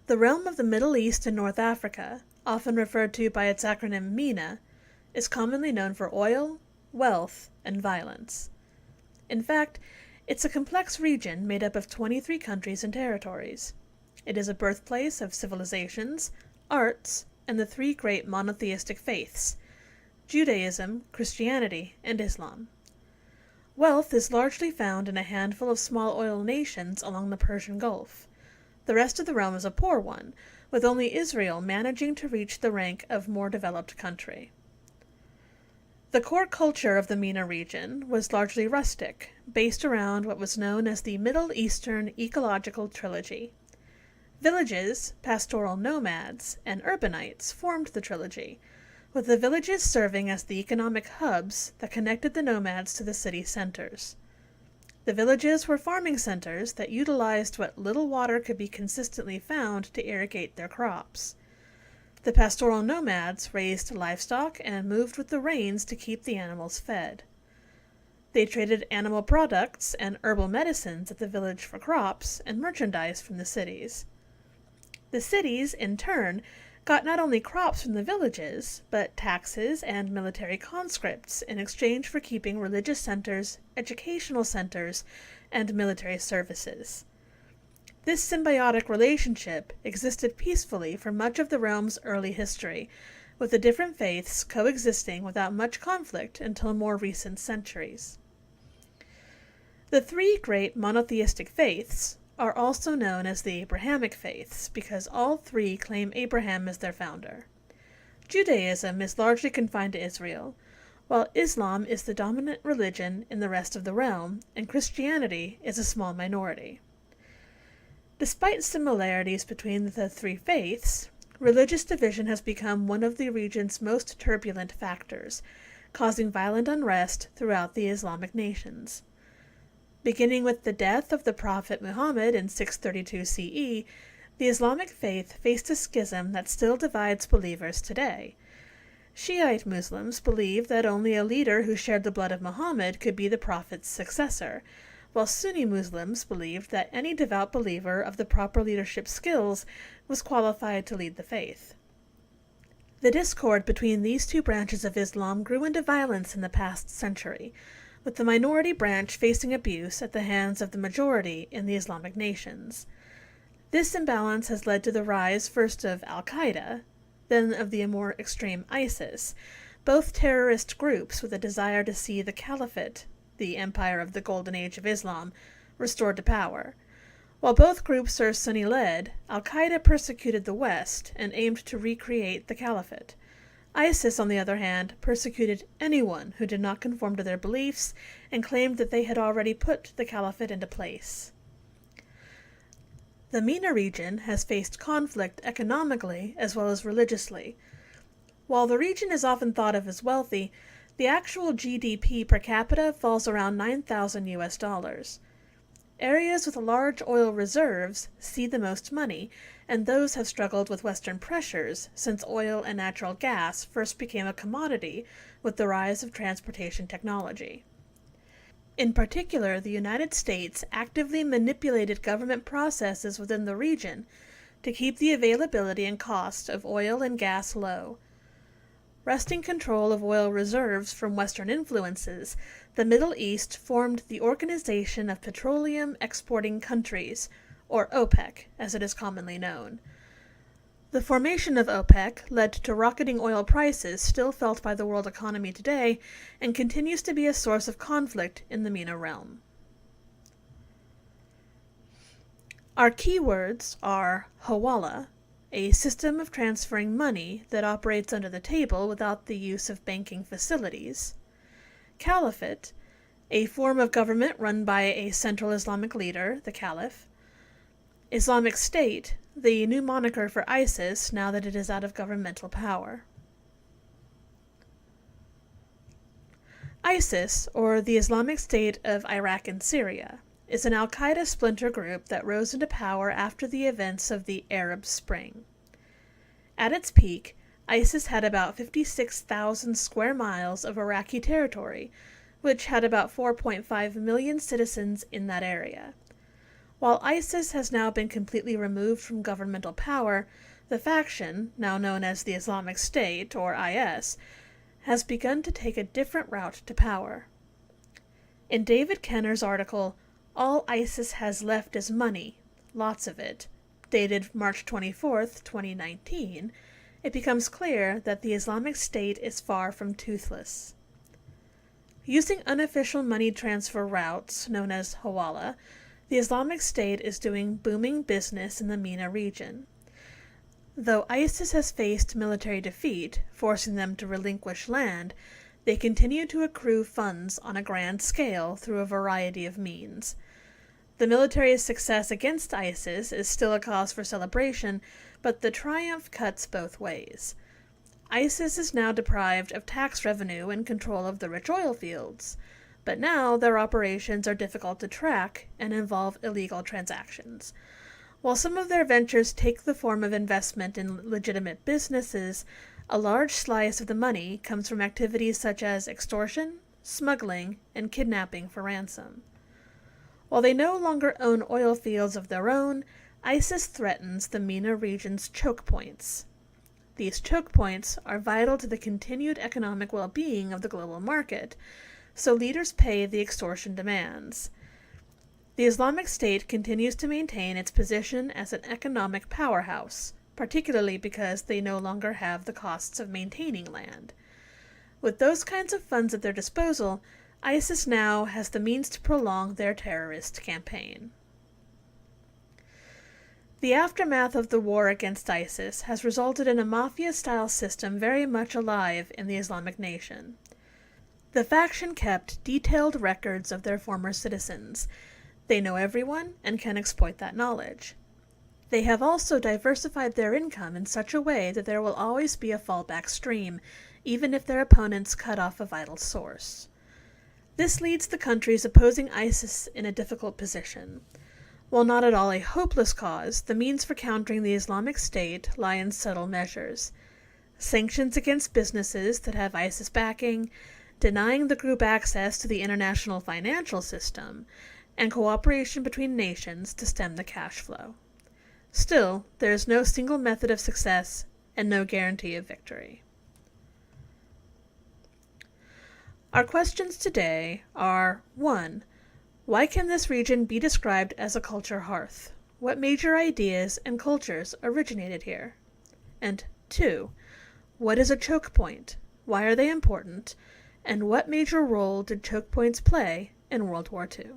The realm of the Middle East and North Africa, often referred to by its acronym MENA, is commonly known for oil, wealth, and violence. In fact, it's a complex region made up of 23 countries and territories. It is a birthplace of civilizations, arts, and the three great monotheistic faiths: Judaism, Christianity, and Islam. Wealth is largely found in a handful of small oil nations along the Persian Gulf. The rest of the realm is a poor one, with only Israel managing to reach the rank of more developed country. The core culture of the MENA region was largely rustic, based around what was known as the Middle Eastern Ecological Trilogy. Villages, pastoral nomads, and urbanites formed the trilogy, with the villages serving as the economic hubs that connected the nomads to the city centers. The villages were farming centers that utilized what little water could be consistently found to irrigate their crops. The pastoral nomads raised livestock and moved with the rains to keep the animals fed. They traded animal products and herbal medicines at the village for crops and merchandise from the cities. The cities, in turn, got not only crops from the villages, but taxes and military conscripts in exchange for keeping religious centers, educational centers, and military services. This symbiotic relationship existed peacefully for much of the realm's early history, with the different faiths coexisting without much conflict until more recent centuries. The three great monotheistic faiths are also known as the Abrahamic faiths because all three claim Abraham as their founder. Judaism is largely confined to Israel, while Islam is the dominant religion in the rest of the realm, and Christianity is a small minority. Despite similarities between the three faiths, religious division has become one of the region's most turbulent factors, causing violent unrest throughout the Islamic nations. Beginning with the death of the Prophet Muhammad in 632 CE, the Islamic faith faced a schism that still divides believers today. Shiite Muslims believe that only a leader who shared the blood of Muhammad could be the Prophet's successor, while Sunni Muslims believed that any devout believer of the proper leadership skills was qualified to lead the faith. The discord between these two branches of Islam grew into violence in the past century, with the minority branch facing abuse at the hands of the majority in the Islamic nations. This imbalance has led to the rise first of Al-Qaeda, then of the more extreme ISIS, both terrorist groups with a desire to see the Caliphate, the empire of the Golden Age of Islam, restored to power. While both groups are Sunni-led, Al-Qaeda persecuted the West and aimed to recreate the Caliphate. ISIS, on the other hand, persecuted anyone who did not conform to their beliefs and claimed that they had already put the Caliphate into place. The MENA region has faced conflict economically as well as religiously. While the region is often thought of as wealthy, the actual GDP per capita falls around $9,000 US. Areas with large oil reserves see the most money, and those have struggled with Western pressures since oil and natural gas first became a commodity with the rise of transportation technology. In particular, the United States actively manipulated government processes within the region to keep the availability and cost of oil and gas low. Wresting control of oil reserves from Western influences, the Middle East formed the Organization of Petroleum Exporting Countries, or OPEC, as it is commonly known. The formation of OPEC led to rocketing oil prices still felt by the world economy today and continues to be a source of conflict in the MENA realm. Our keywords are Hawala, a system of transferring money that operates under the table without the use of banking facilities; Caliphate, a form of government run by a central Islamic leader, the Caliph; Islamic State, the new moniker for ISIS now that it is out of governmental power. ISIS, or the Islamic State of Iraq and Syria, is an al-Qaeda splinter group that rose into power after the events of the Arab Spring. At its peak, ISIS had about 56,000 square miles of Iraqi territory, which had about 4.5 million citizens in that area. While ISIS has now been completely removed from governmental power, the faction, now known as the Islamic State, or IS, has begun to take a different route to power. In David Kenner's article, All ISIS Has Left Is Money, Lots of It, dated March 24, 2019, it becomes clear that the Islamic State is far from toothless. Using unofficial money transfer routes, known as Hawala, the Islamic State is doing booming business in the MENA region. Though ISIS has faced military defeat, forcing them to relinquish land, they continue to accrue funds on a grand scale through a variety of means. The military's success against ISIS is still a cause for celebration, but the triumph cuts both ways. ISIS is now deprived of tax revenue and control of the rich oil fields, but now their operations are difficult to track and involve illegal transactions. While some of their ventures take the form of investment in legitimate businesses, a large slice of the money comes from activities such as extortion, smuggling, and kidnapping for ransom. While they no longer own oil fields of their own, ISIS threatens the MENA region's choke points. These choke points are vital to the continued economic well-being of the global market, so leaders pay the extortion demands. The Islamic State continues to maintain its position as an economic powerhouse, particularly because they no longer have the costs of maintaining land. With those kinds of funds at their disposal, ISIS now has the means to prolong their terrorist campaign. The aftermath of the war against ISIS has resulted in a mafia-style system very much alive in the Islamic nation. The faction kept detailed records of their former citizens. They know everyone and can exploit that knowledge. They have also diversified their income in such a way that there will always be a fallback stream, even if their opponents cut off a vital source. This leads the countries opposing ISIS in a difficult position. While not at all a hopeless cause, the means for countering the Islamic State lie in subtle measures. Sanctions against businesses that have ISIS backing, denying the group access to the international financial system, and cooperation between nations to stem the cash flow. Still, there is no single method of success and no guarantee of victory. Our questions today are 1. Why can this region be described as a culture hearth? What major ideas and cultures originated here? And 2. What is a choke point? Why are they important? And what major role did choke points play in World War II?